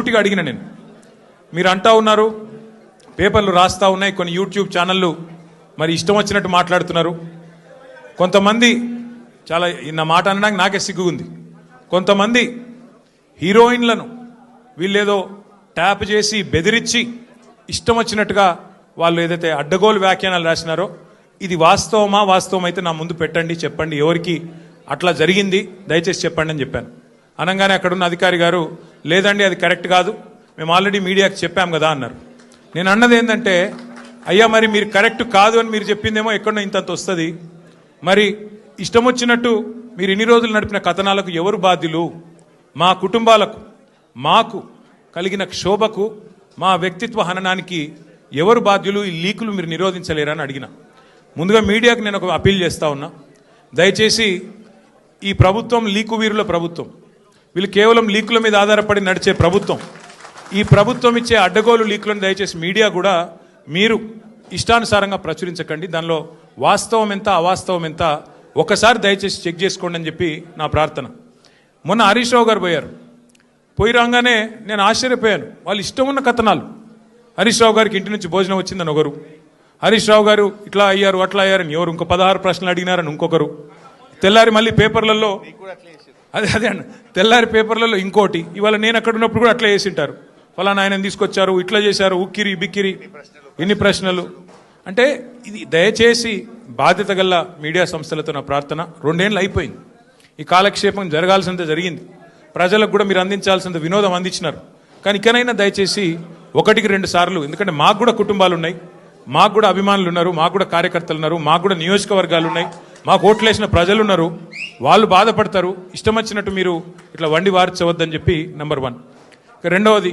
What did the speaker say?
సూటిగా అడిగిన నేను. మీరు అంటా ఉన్నారు, పేపర్లు రాస్తూ ఉన్నాయి, కొన్ని యూట్యూబ్ ఛానళ్ళు మరి ఇష్టం వచ్చినట్టు మాట్లాడుతున్నారు. కొంతమంది చాలా నా మాట అనడానికి నాకే సిగ్గుంది. కొంతమంది హీరోయిన్లను వీళ్ళేదో ట్యాప్ చేసి బెదిరించి ఇష్టం వచ్చినట్టుగా వాళ్ళు ఏదైతే అడ్డగోలు వ్యాఖ్యానాలు రాసినారో ఇది వాస్తవమా? వాస్తవం అయితే నా ముందు పెట్టండి, చెప్పండి ఎవరికి అట్లా జరిగింది దయచేసి చెప్పండి అని చెప్పాను. అనగానే అక్కడున్న అధికారి గారు లేదండి అది కరెక్ట్ కాదు, మేము ఆల్రెడీ మీడియాకి చెప్పాం కదా అన్నారు. నేను అన్నది ఏంటంటే అయ్యా మరి మీరు కరెక్ట్ కాదు అని మీరు చెప్పిందేమో ఎక్కడో ఇంతంత వస్తుంది, మరి ఇష్టం వచ్చినట్టు మీరు ఇన్ని రోజులు నడిపిన కథనాలకు ఎవరు బాధ్యులు? మా కుటుంబాలకు మాకు కలిగిన క్షోభకు మా వ్యక్తిత్వ హననానికి ఎవరు బాధ్యులు? ఈ లీకులు మీరు నిరోధించలేరని అడిగిన. ముందుగా మీడియాకు నేను ఒక అపీల్ చేస్తా ఉన్నా, దయచేసి ఈ ప్రభుత్వం లీకు వీరుల ప్రభుత్వం, వీళ్ళు కేవలం లీకుల మీద ఆధారపడి నడిచే ప్రభుత్వం. ఈ ప్రభుత్వం ఇచ్చే అడ్డగోలు లీకులను దయచేసి మీడియా కూడా మీరు ఇష్టానుసారంగా ప్రచురించకండి. దానిలో వాస్తవం ఎంత అవాస్తవం ఎంత ఒకసారి దయచేసి చెక్ చేసుకోండి అని చెప్పి నా ప్రార్థన. మొన్న హరీష్ రావు గారు పోయి రాగానే నేను ఆశ్చర్యపోయాను. వాళ్ళు ఇష్టం ఉన్న కథనాలు. హరీష్ రావు గారికి ఇంటి నుంచి భోజనం వచ్చిందని ఒకరు, హరీష్ రావు గారు ఇట్లా అయ్యారు అట్లా అయ్యారని ఎవరు, ఇంకో 16 ప్రశ్నలు అడిగినారని ఇంకొకరు, తెల్లారి మళ్ళీ పేపర్లలో అదే అండి తెల్లారి పేపర్లలో ఇంకోటి, ఇవాళ నేను అక్కడ ఉన్నప్పుడు కూడా అట్లా చేసింటారు, ఫలానా ఆయన తీసుకొచ్చారు, ఇట్లా చేశారు, ఉక్కిరి బిక్కిరి ఇన్ని ప్రశ్నలు. అంటే ఇది దయచేసి బాధ్యత గల మీడియా సంస్థలతో నా ప్రార్థన. 2 ఏళ్ళు అయిపోయింది, ఈ కాలక్షేపం జరగాల్సినంత జరిగింది, ప్రజలకు కూడా మీరు అందించాల్సినంత వినోదం అందించినారు. కానీ ఇకనైనా దయచేసి 1-2 సార్లు, ఎందుకంటే మాకు కూడా కుటుంబాలు ఉన్నాయి, మాకు కూడా అభిమానులు ఉన్నారు, మాకు కూడా కార్యకర్తలు ఉన్నారు, మాకు కూడా నియోజకవర్గాలు ఉన్నాయి, మాకు ఓట్లేసిన ప్రజలు ఉన్నారు, వాళ్ళు బాధపడతారు. ఇష్టం వచ్చినట్టు మీరు ఇట్లా వండి వార్చవద్దని చెప్పి నంబర్ 1. రెండవది